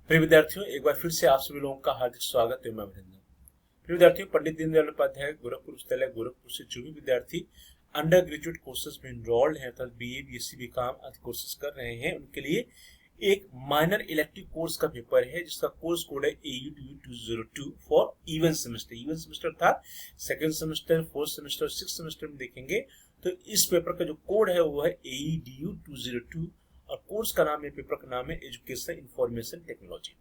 प्रिय विद्यार्थियों, एक बार फिर से आप सभी लोगों का हार्दिक स्वागत है। मैं अभिनंदन। प्रिय विद्यार्थियों, पंडित दीनदयाल उपाध्याय गोरखपुर विश्वविद्यालय गोरखपुर से जो भी विद्यार्थी अंडर ग्रेजुएट कोर्सेज में इनरोल्ड हैं अर्थात बीए बीएससी बीकॉम आदि कोर्सेज कर रहे हैं, उनके लिए एक माइनर इलेक्टिव कोर्स का पेपर है जिसका कोर्स कोड है AUDU 202 for even semester. Even semester अर्थात second semester, fourth semester, six semester में देखेंगे तो इस पेपर का जो कोड है वो है AUDU 202 और कोर्स का नाम है, पेपर का नाम है एजुकेशन इंफॉर्मेशन टेक्नोलॉजी।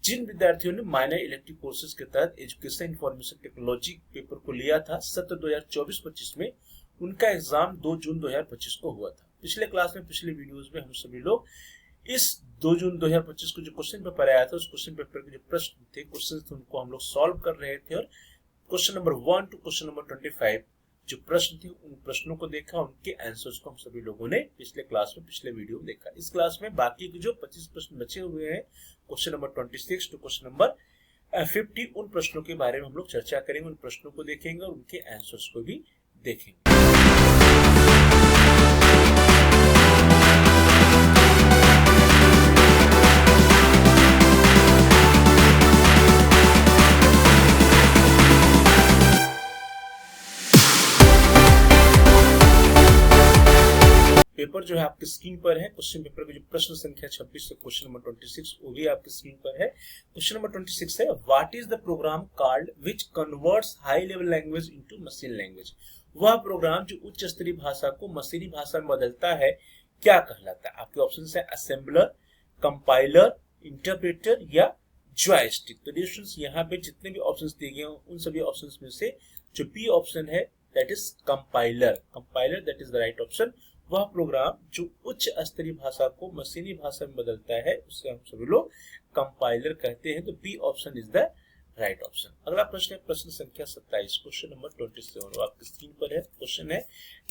जिन विद्यार्थियों ने माइनर इलेक्टिव कोर्सेज के तहत एजुकेशन इंफॉर्मेशन टेक्नोलॉजी पेपर को लिया था सत्र 2024-25 में, उनका एग्जाम 2 जून 2025 को हुआ था। पिछले क्लास में, पिछले वीडियोस में हम सभी लोग इस 2 जून 2025 को जो क्वेश्चन पेपर आया था उस क्वेश्चन पेपर के जो प्रश्न थे, क्वेश्चन थे, उनको हम लोग सॉल्व कर रहे थे और question number 1 to question number 25 जो प्रश्न थे उन प्रश्नों को देखा, उनके आंसर्स को हम सभी लोगों ने पिछले क्लास में, पिछले वीडियो में देखा। इस क्लास में बाकी के जो 25 प्रश्न बचे हुए हैं, question number 26 to question number 50, उन प्रश्नों के बारे में हम लोग चर्चा करेंगे, उन प्रश्नों को देखेंगे और उनके आंसर्स को भी देखेंगे। पेपर जो है आपके स्क्रीन पर है। क्वेश्चन पेपर का जो प्रश्न संख्या 26 से क्वेश्चन नंबर 26 वो भी आपके स्क्रीन पर है। क्वेश्चन नंबर 26 है, what is the program called which converts high level language into machine language. वह प्रोग्राम जो उच्च स्तरीय भाषा को मशीनी भाषा में बदलता है क्या कहलाता है। आपके ऑप्शन है असेंबलर, कंपाइलर, इंटरप्रेटर या जॉयस्टिक। तो डिस्टेंस यहाँ पे जितने भी ऑप्शंस दिए गए उन सभी ऑप्शंस में से जो बी ऑप्शन है that is compiler. Compiler that is the right option. वह प्रोग्राम जो उच्च स्तरीय भाषा को मशीनी भाषा में बदलता है उसे हम सभी लोग कंपाइलर कहते हैं। तो B option is the right option. अगला प्रश्न है प्रश्न संख्या 27, क्वेश्चन नंबर 27 आपकी स्क्रीन पर है। क्वेश्चन है,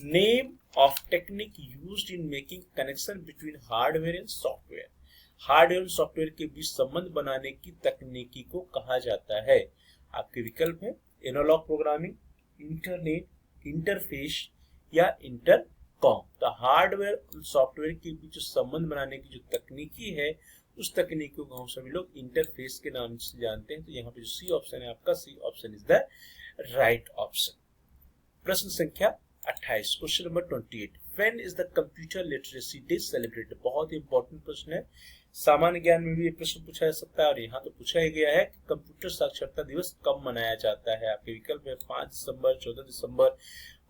name of technique used in making connection between hardware and software. Hardware और सॉफ्टवेयर के बीच संबंध बनाने की तकनीकी को कहा जाता है। आपके विकल्प है एनालॉग प्रोग्रामिंग, इंटरनेट, इंटरफेस या इंटरकॉम। तो हार्डवेयर और सॉफ्टवेयर के बीच जो संबंध बनाने की जो तकनीकी है उस तकनीक को हम सभी लोग इंटरफेस के नाम से जानते हैं। तो यहाँ पे जो सी ऑप्शन है आपका, C option is the right option. प्रश्न संख्या 28, question number 28, when is the computer literacy day celebrated. बहुत ही इंपॉर्टेंट प्रश्न है, सामान्य ज्ञान में भी ये प्रश्न पूछा जा सकता है और यहाँ तो पूछा ही गया है कि कंप्यूटर साक्षरता दिवस कब मनाया जाता है। आपके विकल्प है 5 दिसंबर, 14 दिसंबर,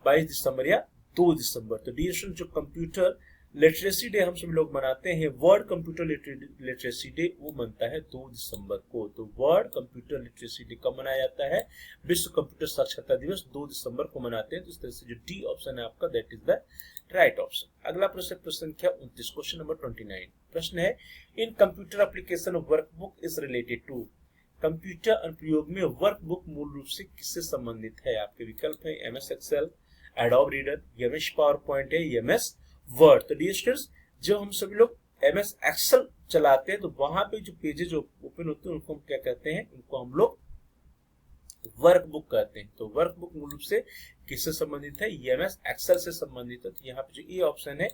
22 दिसंबर या 2 दिसंबर। तो डी जो कंप्यूटर लिटरेसी डे हम सभी लोग मनाते हैं, वर्ल्ड कंप्यूटर लिटरेसी डे, वो बनता है 2 दिसंबर को। तो वर्ल्ड कंप्यूटर लिटरेसी डे कब मनाया जाता है? विश्व कंप्यूटर साक्षरता दिवस 2 दिसंबर को मनाते हैं। तो इस तरह से जो डी ऑप्शन है आपका that is the right option. अगला प्रश्न संख्या 29, क्वेश्चन नंबर 29। प्रश्न है, in computer application workbook is related to. Computer अनुप्रयोग में वर्कबुक मूल रूप से किससे संबंधित है? आपके विकल्प है MS Excel, Adobe Reader, MS power point है, MS वर्ड। तो डियर स्टूडेंट्स, जो हम सभी लोग MS एक्सेल चलाते हैं तो वहां पे जो पेजेस जो ओपन होते हैं उनको हम क्या कहते हैं? उनको हम लोग वर्कबुक कहते हैं। तो वर्कबुक मूल रूप से किससे संबंधित है? MS एक्सेल से संबंधित है। तो यहाँ पे जो ए ऑप्शन है,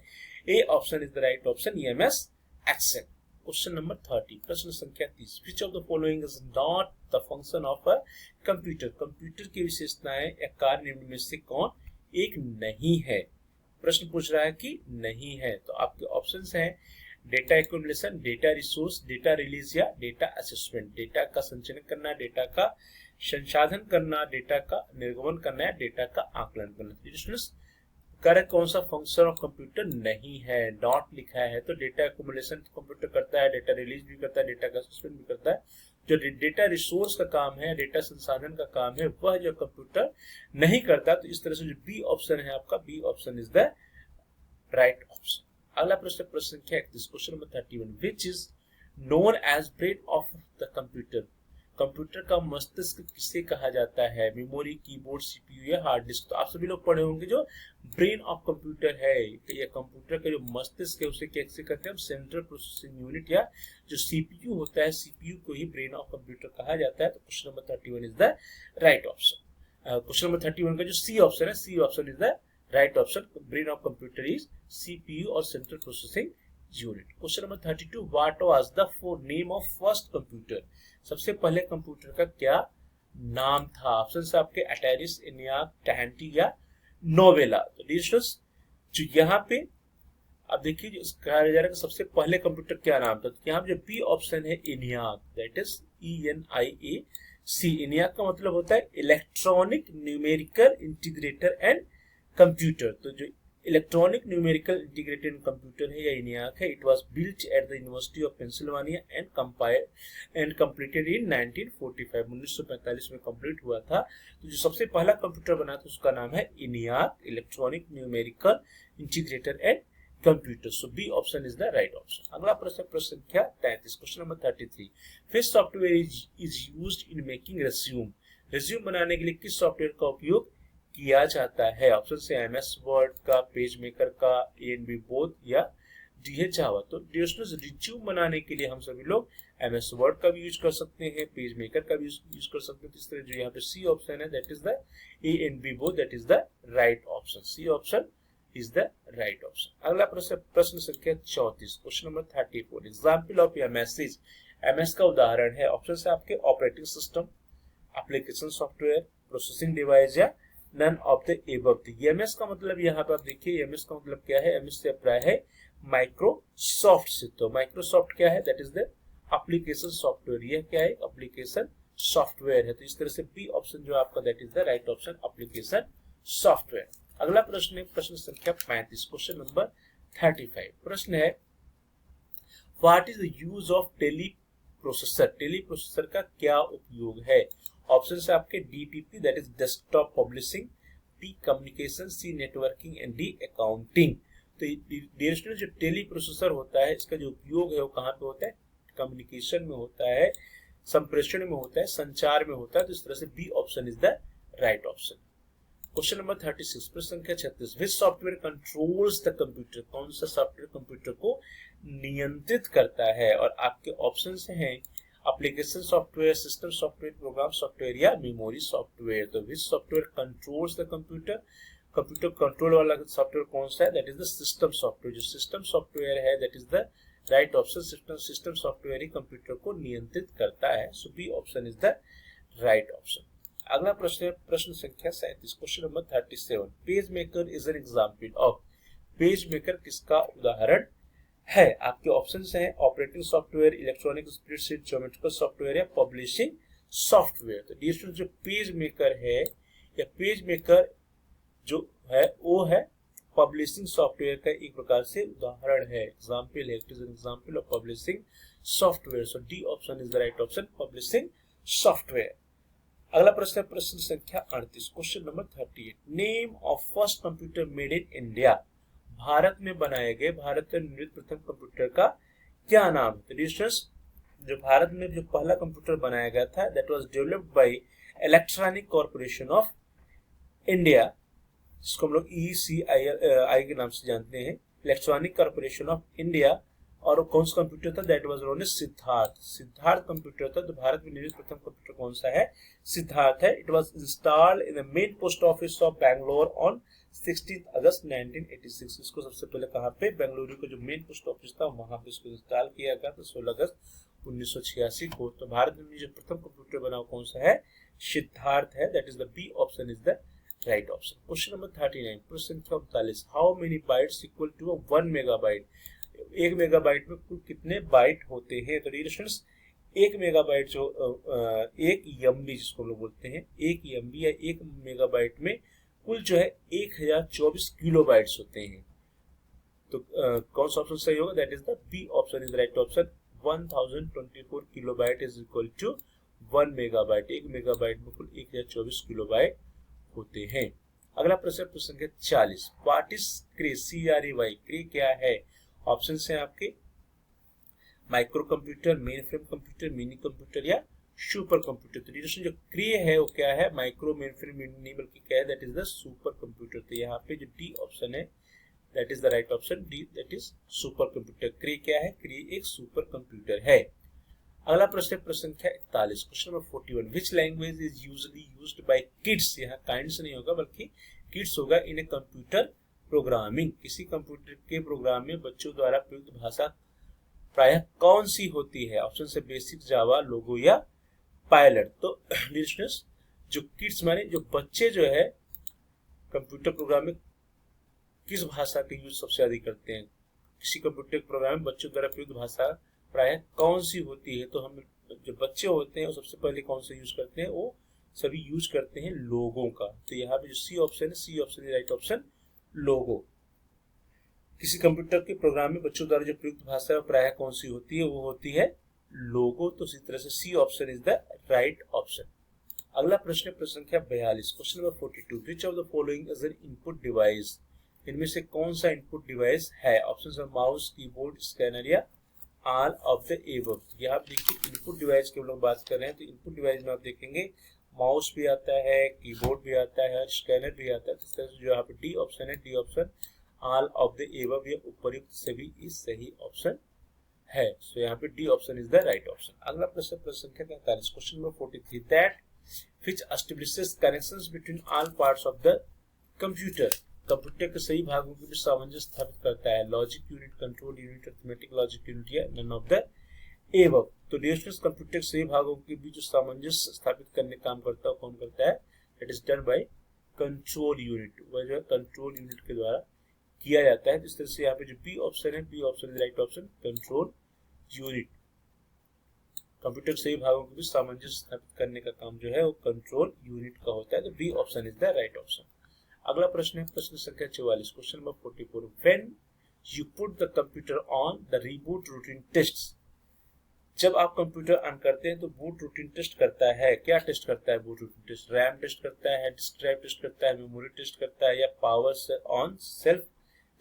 A option is the right option, MS Excel. Question number 30, प्रश्न संख्या 30, which of the following is not the function of a computer. Computer की विशेषताएं या कार्य निम्न में से कौन एक नहीं है? प्रश्न पूछ रहा है कि नहीं है। तो आपके ऑप्शंस हैं data accumulation, data resource, data release या डेटा असेसमेंट। डेटा का संचयन करना, डेटा का संसाधन करना, डेटा का निर्गमन करना या डेटा का आकलन करना। करेक्ट कौन सा फंक्शन ऑफ कंप्यूटर नहीं है? डॉट लिखा है। तो डेटा एक्युमुलेशन कंप्यूटर करता है, डेटा रिलीज भी करता है, डेटा का असेसमेंट भी करता है। जो डेटा रिसोर्स का काम है, डेटा संसाधन का काम है, वह जो कंप्यूटर नहीं करता। तो इस तरह से जो बी ऑप्शन है आपका, B option is the right option. अगला प्रश्न संख्या 31, question number 31, which is known as brain of the computer. Computer का मस्तिष्क किसे कहा जाता है? मेमोरी, कीबोर्ड, CPU या हार्ड डिस्क। तो आप सभी लोग पढ़े होंगे जो ब्रेन ऑफ कंप्यूटर है या कंप्यूटर का जो मस्तिष्क है उसे कैसे कहते हैं? सेंट्रल प्रोसेसिंग यूनिट या जो CPU होता है, CPU को ही ब्रेन ऑफ कंप्यूटर कहा जाता है। तो question number 31 is the right option. Question number 31 का जो सी ऑप्शन है, C option is the right option. Brain of computer is CPU और central processing unit. Question number 32 what was the name of first computer, सबसे पहले computer का क्या नाम था। ऑप्शन है आपके अटेरिस, एनियाक, टैंटी या नोवेला। तो डियर स्टूडेंट्स जो यहाँ पे अब देखिए कहा जा रहा है कि सबसे पहले कंप्यूटर क्या नाम था, तो यहाँ जो बी ऑप्शन है ENIAC, that is ENIAC। ENIAC का मतलब होता है electronic numerical integrator and computer. तो जो इलेक्ट्रॉनिक न्यूमेरिकल इंटीग्रेटेड कंप्यूटर है या ENIAC है, it was built at the university of Pennsylvania and completed in 1945। 1945 में कंप्लीट हुआ था। तो जो सबसे पहला कंप्यूटर बना था उसका नाम है ENIAC, electronic numerical integrator and computer. So B option is the right option. अगला प्रश्न, प्रश्न संख्या 33, question number 33 which software is used in making resume, resume बनाने के लिए किस सॉफ्टवेयर का उपयोग किया जाता है। ऑप्शन से MS वर्ड का, पेज मेकर का, A&B बोथ या D है जावा। तो रिज्यूम बनाने के लिए हम सभी लोग MS वर्ड का भी यूज कर सकते हैं, पेज मेकर का भी यूज कर सकते हैं। इस तरह जो यहाँ पे C ऑप्शन है that is the A&B both, that is the right option. C option is the right option. अगला प्रश्न, प्रश्न संख्या 34, question number 34 example of MS। MS का उदाहरण है। ऑप्शन है आपके operating system, application software, processing device या none of the above. MS का मतलब यहाँ पे आप देखिए MS का मतलब क्या है, MS से अप्लाई है माइक्रोसॉफ्ट से। तो माइक्रोसॉफ्ट क्या है, that is the application software. यह क्या है, एप्लीकेशन सॉफ्टवेयर है। तो इस तरह से बी ऑप्शन जो आपका that is the right option, application software. अगला प्रश्न है प्रश्न संख्या 35, क्वेश्चन नंबर 35। प्रश्न है what is the use of tele processor, tele processor का क्या उपयोग है। ऑप्शन है आपके DTP that is desktop publishing, B communication, C networking and D accounting. तो डियर स्टूडेंट जो टेली प्रोसेसर होता है इसका जो उपयोग है वो कहाँ पे होता है, कम्युनिकेशन में होता है, संप्रेषण में होता है, संचार में होता है। तो इस तरह से B option is the right option. Question number 36, प्रश्न संख्या 36 which software controls the computer, कौन सा सॉफ्टवेयर कंप्यूटर को नियंत्रित करता है। और आपके ऑप्शंस हैं application software, system software, program software या मेमोरी सॉफ्टवेयर। तो which software controls the computer, computer control वाला सॉफ्टवेयर कौन सा है, that is the system software. जो सिस्टम सॉफ्टवेयर है that is the right option. System software ही कंप्यूटर को नियंत्रित करता है। So B option is the right option. अगला प्रश्न है प्रश्न संख्या 37, question number 37 page maker is an example of, page maker किसका उदाहरण है। आपके ऑप्शंस हैं operating software, electronic spreadsheet, geometrical software या पब्लिशिंग सॉफ्टवेयर। तो डियर स्टूडेंट जो पेज मेकर है या पेज मेकर जो है वो है पब्लिशिंग सॉफ्टवेयर का एक प्रकार से उदाहरण है, एग्जाम्पल है, it is an example of publishing software. So D option is the right option, publishing software. अगला प्रश्न है प्रश्न संख्या 38, question number 38 name of first computer made in India, Bharat में बनाए गए, भारत में निर्मित प्रथम कंप्यूटर का क्या नाम है। तो डिस्टेंस जो भारत में जो पहला कंप्यूटर बनाया गया था that was developed by electronic corporation of India, जिसको हम लोग ECI के नाम से जानते हैं, इलेक्ट्रॉनिक कॉर्पोरेशन ऑफ इंडिया। और कौन सा कंप्यूटर था, that was known as Siddharth, Siddharth computer था। तो भारत में निर्मित प्रथम कंप्यूटर कौन सा है, सिद्धार्थ है। It was installed in the main post office of Bangalore on 16 अगस्त 1986। इसको सबसे पहले कहाँ पे, बेंगलुरु का जो मेन पोस्ट ऑफिस था वहां पे इसको इंस्टॉल किया गया था 16 अगस्त 1986 को। तो भारत में जो प्रथम कंप्यूटर बना कौन सा है, सिद्धार्थ है, that is the B option is the right option. Question number 39 प्रश्न संख्या 39 how many bytes equal to 1 megabyte, 1 megabyte में कुल कितने बाइट होते हैं। तो डियरेशंस 1 मेगाबाइट जो 1 MB जिसको लोग बोलते हैं, 1 MB या 1 मेगाबाइट में कुल जो है 1024 किलोबाइट्स होते हैं। तो कौन सा ऑप्शन सही होगा, that is the B option is the right option. 1024 kilobyte is equal to 1 megabyte, 1 megabyte में कुल 1024 किलोबाइट होते हैं। अगला प्रश्न प्रश्न संख्या 40 व्हाट इज क्रे, CREY, क्रे क्या है। ऑप्शन है आपके micro computer, main frame computer, mini computer या सुपर कंप्यूटर। तो जो क्रे है वो क्या है, माइक्रो, मेन फ्रेम नहीं बल्कि क्या है, that is the super computer. तो यहाँ पे जो डी ऑप्शन है that is the right option, D that is super computer. Cray क्या है, क्रे एक सुपर कंप्यूटर है। अगला प्रश्न प्रश्न संख्या 41 question number 41 which language is usually used by Keats, यहाँ काइंड्स नहीं होगा बल्कि किड्स होगा इन ए कंप्यूटर प्रोग्रामिंग, किसी कंप्यूटर के प्रोग्राम में बच्चों द्वारा प्रयुक्त भाषा प्रायः कौन सी होती है? ऑप्शन से बेसिक, जावा, लोगो या पायलट। तो लिसनर्स, जो किड्स माने जो बच्चे जो है कंप्यूटर प्रोग्राम में किस भाषा का यूज सबसे अधिक करते हैं? किसी कंप्यूटर प्रोग्राम में बच्चों द्वारा प्रयुक्त भाषा प्रायः कौन सी होती है? तो हम जो बच्चे होते हैं वो सबसे पहले कौन सा यूज करते हैं? वो सभी यूज करते हैं लोगों का। तो यहाँ पे जो सी ऑप्शन है, C option is right option, logo. किसी कंप्यूटर के प्रोग्राम में बच्चों द्वारा जो प्रयुक्त भाषा है प्रायः कौन सी होती है? वो होती है लोगो। तो इसी तरह से C option is the right option. अगला प्रश्न है प्रश्न संख्या 42, question number 42, which of the following is an input device? इनमें से कौन सा इनपुट डिवाइस है? ऑप्शन है माउस, कीबोर्ड, स्कैनर या ऑल ऑफ द एबव। यहाँ आप देखिए इनपुट डिवाइस की हम लोग बात कर रहे हैं, तो इनपुट डिवाइस में आप देखेंगे माउस भी आता है, कीबोर्ड भी आता है, स्कैनर भी आता है। इस तरह से जो यहाँ पे डी ऑप्शन है, D option all of the above या उपर्युक्त सभी इस सही ऑप्शन है। सो यहाँ पे D option is the right option. अगला प्रश्न प्रश्न संख्या 43, question number 43, that which establishes connections between all parts of the computer? Computer के सही भागों के बीच सामंजस्य स्थापित करता है। Logic unit, control unit, arithmetic logic unit या नन ऑफ द एबव। तो डिस्टेंस कंप्यूटर के सही भागों के बीच जो सामंजस्य स्थापित करने काम करता है कौन करता है? It is done by control unit. वह जो है कंट्रोल यूनिट के द्वारा किया जाता है। इस तरह से यहाँ पे जो बी ऑप्शन है, B option is right option, control unit. Computer के सही भागों के बीच सामंजस्य स्थापित करने का काम जो है वो कंट्रोल यूनिट का होता है। तो B option is the right option. अगला प्रश्न है प्रश्न संख्या 44, question number 44, when you put the computer on the reboot routine test? जब आप कंप्यूटर ऑन करते हैं तो बूट रूटीन टेस्ट करता है। क्या टेस्ट करता है boot routine test? RAM test करता है, डिस्क ड्राइव टेस्ट करता है, मेमोरी टेस्ट करता है या पावर ऑन सेल्फ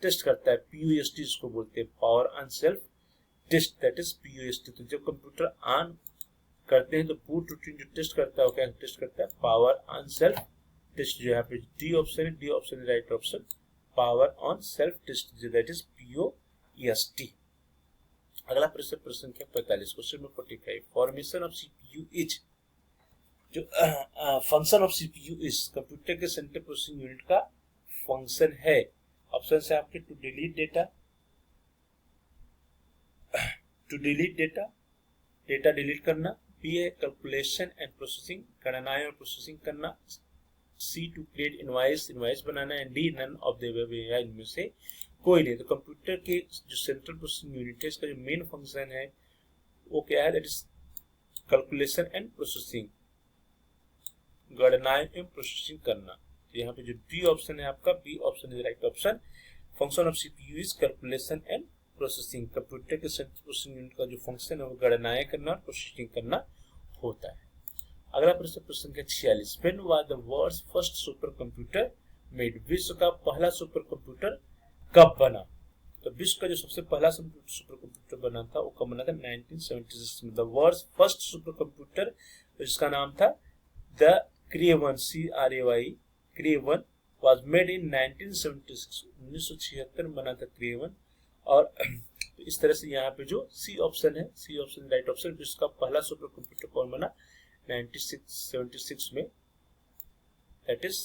टेस्ट करता है? पीयूएसटी इसको बोलते हैं, power on self test, that is PUST. तो जब कंप्यूटर ऑन करते हैं तो बूट रूटीन जो टेस्ट करता है वो क्या टेस्ट करता है? Power on self test. जो यहाँ पे डी ऑप्शन है, D option is right option, power on self test, that is POST. अगला प्रश्न प्रश्न संख्या 45, question number 45, formation of CPU is, जो function of CPU is computer के सेंट्रल प्रोसेसिंग यूनिट का फंक्शन है। ऑप्शन है आपके to delete data, to delete data, data delete करना, बी है कैलकुलेशन एंड प्रोसेसिंग, गणनाएं और प्रोसेसिंग करना, C to create invoice, invoice बनाना, and D none of the above, इनमें से कोई नहीं। तो कंप्यूटर के जो सेंट्रल प्रोसेसिंग यूनिट है इसका जो मेन फंक्शन है वो क्या है? That is calculation and processing, गणनाएं एवं प्रोसेसिंग करना। तो यहाँ पे जो बी ऑप्शन है आपका, B option is right option, function of CPU is calculation and processing. Computer के सेंट्रल प्रोसेसिंग यूनिट का जो फंक्शन है वो गणनाएं करना और प्रोसेसिंग करना होता है। अगला प्रश्न प्रश्न संख्या 46, when was the world's first super computer made? विश्व का पहला सुपर कंप्यूटर कब बना? तो विश्व का जो सबसे पहला सुपर कंप्यूटर बना था वो कब बना था? 1976 में। The world's first super computer जिसका नाम था the cray one, CRAY, cray one, was made in 1976, 1976 में बना था क्रेवन। और इस तरह से यहाँ पे जो सी ऑप्शन है, सी ऑप्शन राइट ऑप्शन, विश्व का पहला सुपर कंप्यूटर कौन बना? 1976 में, दैट इज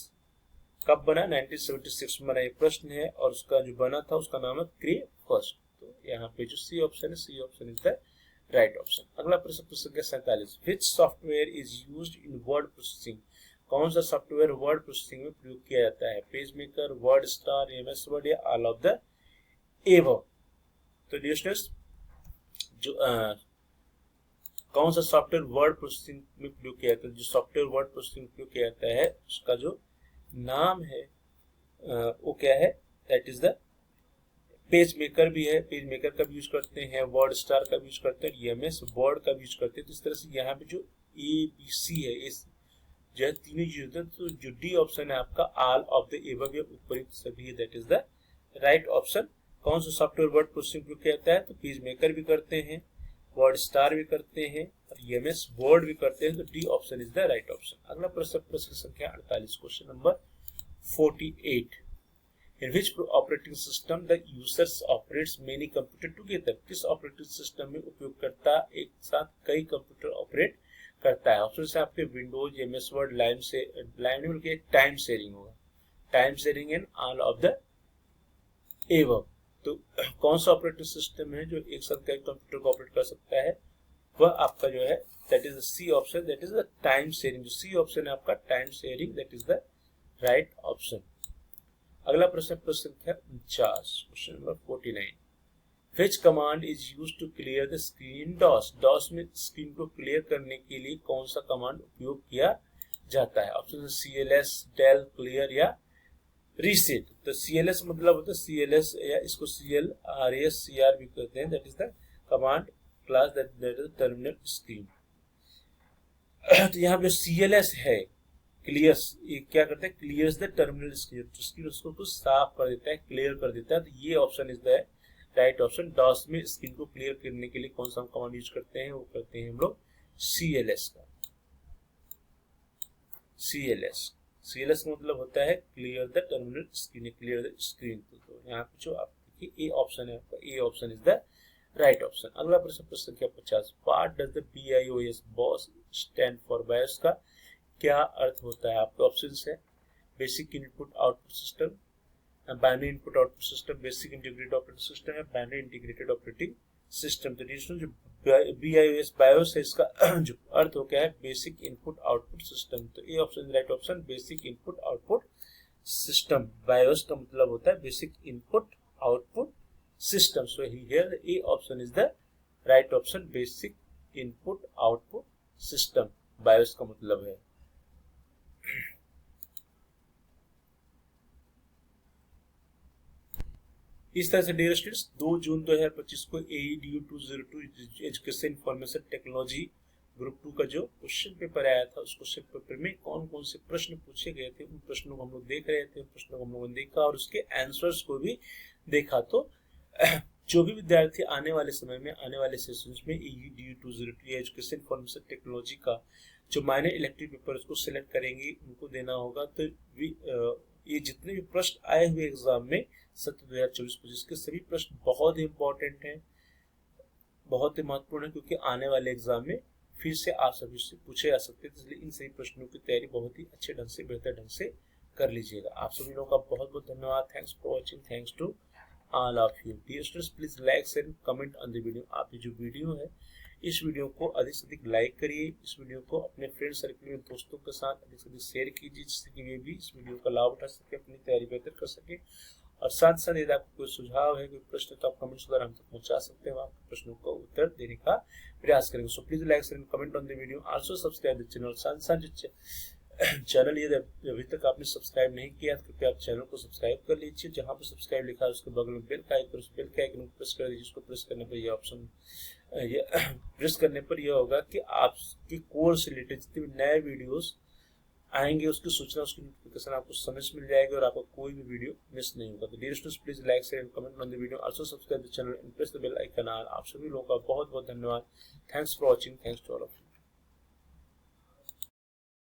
कब बना? 1976 में बना। एक प्रश्न है और उसका जो बना था उसका नाम है क्रे फर्स्ट। तो यहाँ पे जो सी ऑप्शन है, C option is the right option. अगला प्रश्न प्रश्न संख्या 47, which software is used in word processing? कौन सा सॉफ्टवेयर वर्ड प्रोसेसिंग में प्रयोग किया जाता है? Page maker, word star, MS word या ऑल ऑफ द एबव? तो लिसनर्स, जो कौन सा सॉफ्टवेयर वर्ड प्रोसेसिंग में प्रयोग किया जाता है? जो सॉफ्टवेयर वर्ड प्रोसेसिंग में प्रयोग किया जाता है उसका जो नाम है वो क्या है? That is the page maker भी है, पेज मेकर का भी यूज करते हैं, वर्ड स्टार का भी यूज करते हैं, एमएस वर्ड का भी यूज करते हैं। तो इस तरह से यहाँ पे जो ABC है, इस जो है तीनों यूज होते हैं। तो जो डी ऑप्शन है आपका ऑल ऑफ द एबव या उपयुक्त सभी, that is the right option. कौन सा सॉफ्टवेयर वर्ड प्रोसेसिंग प्रयोग किया जाता है? तो पेज मेकर भी करते हैं, वर्ड स्टार भी करते हैं और एमएस वर्ड भी करते हैं। तो D option is the right option. अगला प्रश्न प्रश्न संख्या 48, question number 48, in which operating system the users operates many computer together? किस ऑपरेटिंग सिस्टम में उपयोगकर्ता एक साथ कई कंप्यूटर ऑपरेट करता है? ऑप्शन से आपके विंडोज, एमएस वर्ड, लाइन से लाइन में टाइम शेयरिंग होगा, time sharing and all of the एवं। तो कौन सा ऑपरेटिंग सिस्टम है जो एक साथ कई कंप्यूटर को ऑपरेट कर सकता है, वह आपका जो है that is the C option, that is the time sharing. जो सी ऑप्शन है आपका time sharing, that is the right option. अगला प्रश्न प्रश्न संख्या 49, question number 49। Which command is used to clear the screen DOS? DOS में screen को clear करने के लिए कौन सा कमांड उपयोग किया जाता है? ऑप्शन CLS, डेल, क्लियर या रीसेट। तो CLS मतलब होता है CLS या इसको CLRAS CR भी कहते हैं, that is the command class that is terminal screen. तो यहाँ पे CLS है क्लियर्स, ये क्या करता है, क्लियर्स द टर्मिनल स्क्रीन, तो स्क्रीन उसको साफ कर देता है, क्लियर कर देता है। तो ये option is the right option. DOS में स्क्रीन को क्लियर करने के लिए कौन सा कमांड यूज करते हैं, वो करते हैं हम लोग CLS का। CLS का मतलब होता है clear the terminal screen, clear the screen. तो यहाँ पे जो आप देखिए ए ऑप्शन है आपका, ए option is the right option. अगला प्रश्न प्रश्न संख्या 50। What does the BIOS boss stand for? BIOS का क्या अर्थ होता है? आपके ऑप्शंस है basic input output system, binary input output system, basic integrated operating system है, बाइनरी इंटीग्रेटेड ऑपरेटिंग सिस्टम। तो जो BIOS बायोस है इसका जो अर्थ हो गया है बेसिक इनपुट आउटपुट सिस्टम। तो ये option right option, basic input output system. BIOS का मतलब होता है basic input output system. So here A option is the right option, basic input output system BIOS का मतलब है। इस तरह से डियर स्टूडेंट्स 2 जून 2025 को AEDU 202 education information technology group 2 का जो क्वेश्चन पेपर आया था, उस क्वेश्चन पेपर में कौन कौन से प्रश्न पूछे गए थे, उन प्रश्नों को हम लोग देख रहे थे, उन प्रश्नों को हम लोगों ने देखा और उसके आंसर्स को भी देखा। तो जो भी विद्यार्थी आने वाले समय में, आने वाले सेशंस में AEDU 202 एजुकेशन इंफॉर्मेशन टेक्नोलॉजी का जो माइनर इलेक्टिव पेपर उसको सिलेक्ट करेंगे, उनको देना होगा। तो ये जितने भी प्रश्न आए हुए एग्जाम में सत्र 2024-25 के सभी प्रश्न बहुत ही इंपॉर्टेंट हैं, बहुत ही महत्वपूर्ण है, क्योंकि आने वाले एग्जाम में फिर से आप सभी से पूछे जा सकते हैं। इसलिए इन सभी प्रश्नों की तैयारी बहुत ही अच्छे ढंग से, बेहतर ढंग से कर लीजिएगा। आप सभी लोगों का बहुत बहुत धन्यवाद। Thanks for watching, thanks to all of you. Dear students, please like share comment on the video. आप जो वीडियो है, इस वीडियो को अधिक से अधिक लाइक करिए, इस वीडियो को अपने फ्रेंड सर्कल में, दोस्तों के साथ अधिक से अधिक शेयर कीजिए, जिससे कि वे भी इस वीडियो का लाभ उठा सके, अपनी तैयारी बेहतर कर सके। और साथ साथ यदि आपको कोई सुझाव है, कोई प्रश्न, तो आप कमेंट्स द्वारा हम तक पहुंचा सकते हैं, आपके प्रश्नों का उत्तर देने का प्रयास करेंगे। So please like share comment on the video, also subscribe the channel. साथ साथ जो चैनल यदि अभी तक आपने सब्सक्राइब नहीं किया तो कृपया आप चैनल को सब्सक्राइब कर लीजिए। जहां पर सब्सक्राइब लिखा है उसके बगल में बेल का आइकन, उस बेल के आइकन को प्रेस कर दीजिए। उसको प्रेस करने पर यह ऑप्शन प्रेस करने पर यह होगा कि आपके कोर्स से रिलेटेड जितने भी नए वीडियोस आएंगे उसकी सूचना, उसकी नोटिफिकेशन आपको समय से मिल जाएगी और आपको कोई भी वीडियो मिस नहीं होगा। तो dear students, please like share and comment on the video, also subscribe the channel and press the bell icon. आप सभी लोगों का बहुत बहुत धन्यवाद। Thanks for watching, thanks to all of you.